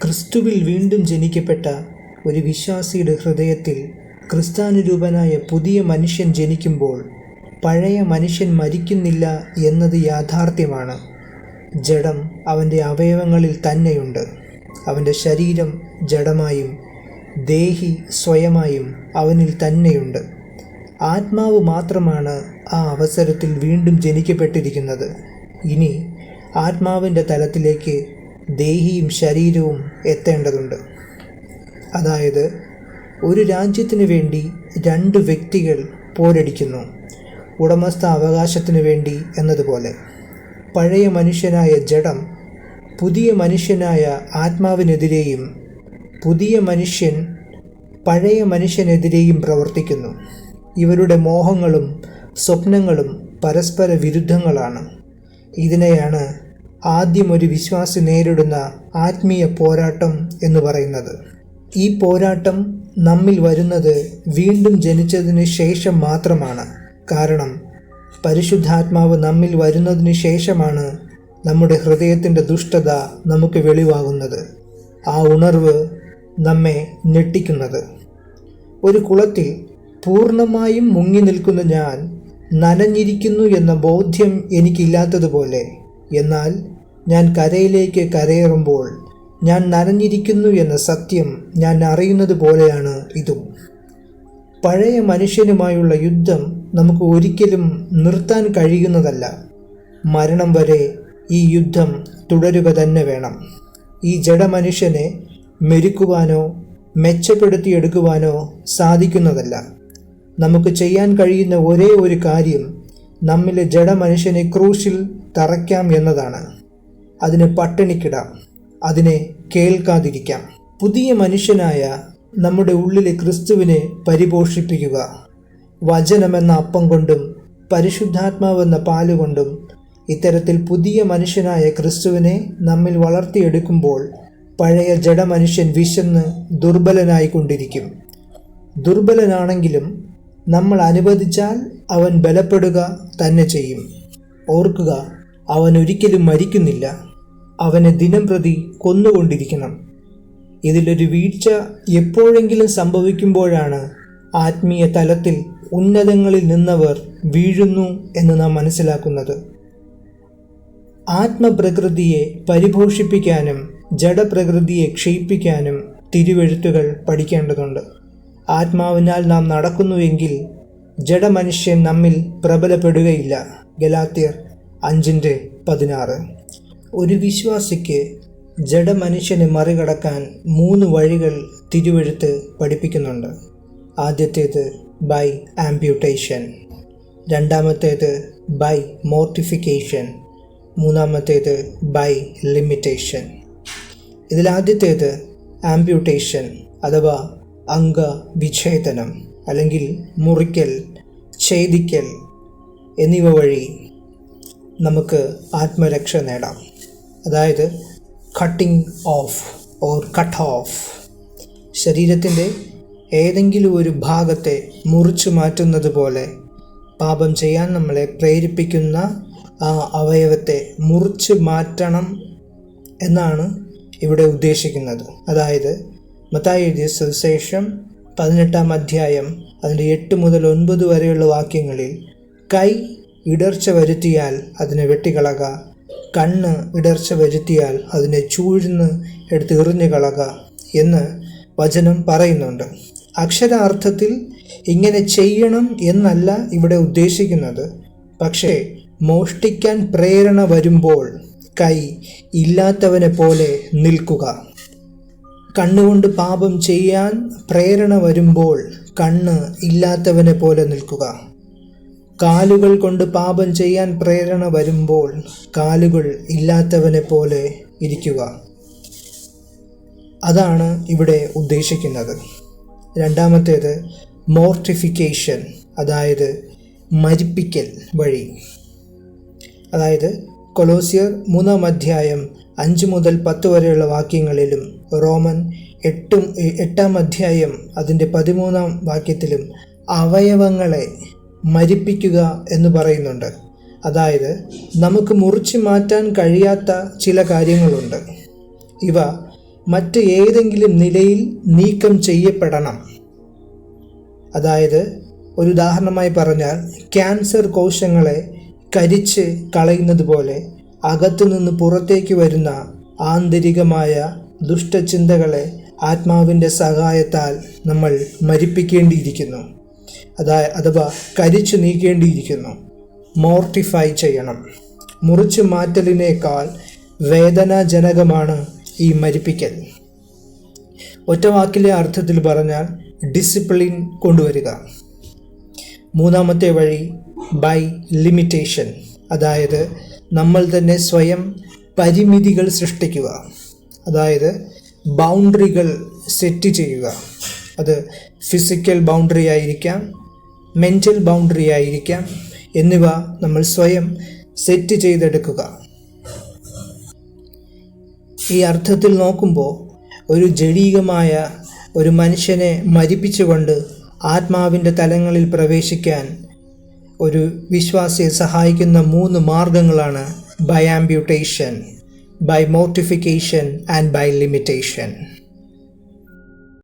ക്രിസ്തുവിൽ വീണ്ടും ജനിക്കപ്പെട്ട ഒരു വിശ്വാസിയുടെ ഹൃദയത്തിൽ ക്രിസ്താനുരൂപനായ പുതിയ മനുഷ്യൻ ജനിക്കുമ്പോൾ പഴയ മനുഷ്യൻ മരിക്കുന്നില്ല എന്നത് യാഥാർത്ഥ്യമാണ്. ജഡം അവൻ്റെ അവയവങ്ങളിൽ തന്നെയുണ്ട്. അവൻ്റെ ശരീരം ജഡമായും ദേഹി സ്വയമായും അവനിൽ തന്നെയുണ്ട്. ആത്മാവ് മാത്രമാണ് ആ അവസരത്തിൽ വീണ്ടും ജനിക്കപ്പെട്ടിരിക്കുന്നത്. ഇനി ആത്മാവിൻ്റെ തലത്തിലേക്ക് ദേഹിയും ശരീരവും എത്തേണ്ടതുണ്ട്. അതായത്, ഒരു രാജ്യത്തിനു വേണ്ടി രണ്ട് വ്യക്തികൾ പോരടിക്കുന്നു, ഉടമസ്ഥ അവകാശത്തിനു വേണ്ടി എന്നതുപോലെ. പഴയ മനുഷ്യനായ ജഡം പുതിയ മനുഷ്യനായ ആത്മാവിനെതിരെയും പുതിയ മനുഷ്യൻ പഴയ മനുഷ്യനെതിരെയും പ്രവർത്തിക്കുന്നു. ഇവരുടെ മോഹങ്ങളും സ്വപ്നങ്ങളും പരസ്പര വിരുദ്ധങ്ങളാണ്. ഇതിനെയാണ് ആദ്യം ഒരു വിശ്വാസി നേരിടുന്ന ആത്മീയ പോരാട്ടം എന്ന് പറയുന്നത്. ഈ പോരാട്ടം നമ്മിൽ വരുന്നത് വീണ്ടും ജനിച്ചതിന് ശേഷം മാത്രമാണ്. കാരണം പരിശുദ്ധാത്മാവ് നമ്മിൽ വരുന്നതിന് ശേഷമാണ് നമ്മുടെ ഹൃദയത്തിൻ്റെ ദുഷ്ടത നമുക്ക് വെളിവാകുന്നത്, ആ ഉണർവ് നമ്മെ ഞെട്ടിക്കുന്നത്. ഒരു കുളത്തിൽ പൂർണ്ണമായും മുങ്ങി നിൽക്കുന്ന ഞാൻ നനഞ്ഞിരിക്കുന്നു എന്ന ബോധ്യം എനിക്കില്ലാത്തതുപോലെ, എന്നാൽ ഞാൻ കരയിലേക്ക് കരയേറുമ്പോൾ ഞാൻ നനഞ്ഞിരിക്കുന്നു എന്ന സത്യം ഞാൻ അറിയുന്നത് പോലെയാണ് ഇതും. പഴയ മനുഷ്യനുമായുള്ള യുദ്ധം നമുക്ക് ഒരിക്കലും നിർത്താൻ കഴിയുന്നതല്ല. മരണം വരെ ഈ യുദ്ധം തുടരുക തന്നെ വേണം. ഈ ജഡമനുഷ്യനെ മെരുക്കുവാനോ മെച്ചപ്പെടുത്തിയെടുക്കുവാനോ സാധിക്കുന്നതല്ല. നമുക്ക് ചെയ്യാൻ കഴിയുന്ന ഒരേ ഒരു കാര്യം നമ്മിലെ ജഡമനുഷ്യനെ ക്രൂശിൽ തറയ്ക്കാം എന്നതാണ്. അതിന് പട്ടിണിക്കിടാം, അതിനെ കേൾക്കാതിരിക്കാം. പുതിയ മനുഷ്യനായ നമ്മുടെ ഉള്ളിലെ ക്രിസ്തുവിനെ പരിപോഷിപ്പിക്കുക. വചനമെന്ന അപ്പം കൊണ്ടും പരിശുദ്ധാത്മാവെന്ന പാലുകൊണ്ടും ഇത്തരത്തിൽ പുതിയ മനുഷ്യനായ ക്രിസ്തുവിനെ നമ്മിൽ വളർത്തിയെടുക്കുമ്പോൾ പഴയ ജഡമനുഷ്യൻ വിശന്ന് ദുർബലനായിക്കൊണ്ടിരിക്കും. ദുർബലനാണെങ്കിലും നമ്മൾ അനുവദിച്ചാൽ അവൻ ബലപ്പെടുക തന്നെ ചെയ്യും. ഓർക്കുക, അവൻ ഒരിക്കലും മരിക്കുന്നില്ല. അവനെ ദിനംപ്രതി കൊന്നുകൊണ്ടിരിക്കണം. ഇതിലൊരു വീഴ്ച എപ്പോഴെങ്കിലും സംഭവിക്കുമ്പോഴാണ് ആത്മീയ തലത്തിൽ ഉന്നതങ്ങളിൽ നിന്നവർ വീഴുന്നു എന്ന് നാം മനസ്സിലാക്കുന്നത്. ആത്മപ്രകൃതിയെ പരിപോഷിപ്പിക്കാനും ജഡപ്രകൃതിയെ ക്ഷയിപ്പിക്കാനും തിരുവെഴുത്തുകൾ പഠിക്കേണ്ടതുണ്ട്. ആത്മാവിനാൽ നാം നടക്കുന്നുവെങ്കിൽ ജഡമനുഷ്യൻ നമ്മിൽ പ്രബലപ്പെടുകയില്ല. ഗലാത്യർ 5:16. ഒരു വിശ്വാസിക്ക് ജഡമനുഷ്യനെ മറികടക്കാൻ 3 വഴികൾ തിരുവെഴുത്ത് പഠിപ്പിക്കുന്നുണ്ട്. ആദ്യത്തേത് ബൈ ആംപ്യൂട്ടേഷൻ, രണ്ടാമത്തേത് ബൈ മോർട്ടിഫിക്കേഷൻ, മൂന്നാമത്തേത് ബൈ ലിമിറ്റേഷൻ. ഇതിലാദ്യത്തേത് ആംപ്യൂട്ടേഷൻ അഥവാ അംഗവിച്ഛേദനം അല്ലെങ്കിൽ മുറിക്കൽ, ഛേദിക്കൽ എന്നിവ വഴി നമുക്ക് ആത്മരക്ഷ നേടാം. അതായത് cutting of or cut off. ശരീരത്തിൻ്റെ ഏതെങ്കിലും ഒരു ഭാഗത്തെ മുറിച്ചു മാറ്റുന്നത് പോലെ പാപം ചെയ്യാൻ നമ്മളെ പ്രേരിപ്പിക്കുന്ന ആ അവയവത്തെ മുറിച്ച് മാറ്റണം എന്നാണ് ഇവിടെ ഉദ്ദേശിക്കുന്നത്. അതായത് മത്തായി എഴുതിയ സുവിശേഷം 18-ാം അധ്യായം അതിൻ്റെ 8 മുതൽ 9 വരെയുള്ള വാക്യങ്ങളിൽ കൈ ഇടർച്ച വരുത്തിയാൽ അതിനെ വെട്ടിക്കളക, കണ്ണ് ഇടർച്ച വരുത്തിയാൽ അതിനെ ചൂഴ്ന്ന് എടുത്ത് എറിഞ്ഞു കളക എന്ന് വചനം പറയുന്നുണ്ട്. അക്ഷരാർത്ഥത്തിൽ ഇങ്ങനെ ചെയ്യണം എന്നല്ല ഇവിടെ ഉദ്ദേശിക്കുന്നത്. പക്ഷേ മോഷ്ടിക്കാൻ പ്രേരണ വരുമ്പോൾ കൈ ഇല്ലാത്തവനെ പോലെ നിൽക്കുക. കണ്ണുകൊണ്ട് പാപം ചെയ്യാൻ പ്രേരണ വരുമ്പോൾ കണ്ണ് ഇല്ലാത്തവനെ പോലെ നിൽക്കുക. കാലുകൾ കൊണ്ട് പാപം ചെയ്യാൻ പ്രേരണ വരുമ്പോൾ കാലുകൾ ഇല്ലാത്തവനെ പോലെ ഇരിക്കുക. അതാണ് ഇവിടെ ഉദ്ദേശിക്കുന്നത്. രണ്ടാമത്തേത് മോർട്ടിഫിക്കേഷൻ, അതായത് മരിപ്പിക്കൽ വഴി. അതായത് കൊലോസ്യർ 3-ാം അധ്യായം 5 മുതൽ 10 വരെയുള്ള വാക്യങ്ങളിലും റോമൻ 8-ാം അധ്യായം അതിൻ്റെ 13-ാം വാക്യത്തിലും അവയവങ്ങളെ മരിപ്പിക്കുക എന്ന് പറയുന്നുണ്ട്. അതായത് നമുക്ക് മുറിച്ചു മാറ്റാൻ കഴിയാത്ത ചില കാര്യങ്ങളുണ്ട്. ഇവ മറ്റ് ഏതെങ്കിലും നിലയിൽ നീക്കം ചെയ്യപ്പെടണം. അതായത് ഒരു ഉദാഹരണമായി പറഞ്ഞാൽ ക്യാൻസർ കോശങ്ങളെ കരിച്ച് കളയുന്നത് പോലെ അകത്തുനിന്ന് പുറത്തേക്ക് വരുന്ന ആന്തരികമായ ദുഷ്ടചിന്തകളെ ആത്മാവിൻ്റെ സഹായത്താൽ നമ്മൾ മരിപ്പിക്കേണ്ടിയിരിക്കുന്നു. അഥവാ കരിച്ചു നീക്കേണ്ടിയിരിക്കുന്നു. മോർട്ടിഫൈ ചെയ്യണം. മുറിച്ചു മാറ്റലിനേക്കാൾ വേദനാജനകമാണ് ഈ മരിപ്പിക്കൽ. ഒറ്റവാക്കിലെ അർത്ഥത്തിൽ പറഞ്ഞാൽ ഡിസിപ്ലിൻ കൊണ്ടുവരിക. മൂന്നാമത്തെ വഴി ബൈ ലിമിറ്റേഷൻ, അതായത് നമ്മൾ തന്നെ സ്വയം പരിമിതികൾ സൃഷ്ടിക്കുക. അതായത് ബൗണ്ടറികൾ സെറ്റ് ചെയ്യുക. അത് ഫിസിക്കൽ ബൗണ്ടറി ആയിരിക്കാം, മെൻ്റൽ ബൗണ്ടറി ആയിരിക്കാം, എന്നിവ നമ്മൾ സ്വയം സെറ്റ് ചെയ്തെടുക്കുക. ഈ അർത്ഥത്തിൽ നോക്കുമ്പോൾ ഒരു ജഡീകമായ ഒരു മനുഷ്യനെ മരിപ്പിച്ചുകൊണ്ട് ആത്മാവിൻ്റെ തലങ്ങളിൽ പ്രവേശിക്കാൻ ഒരു വിശ്വാസിയെ സഹായിക്കുന്ന 3 മാർഗങ്ങളാണ് by amputation, by mortification and by limitation.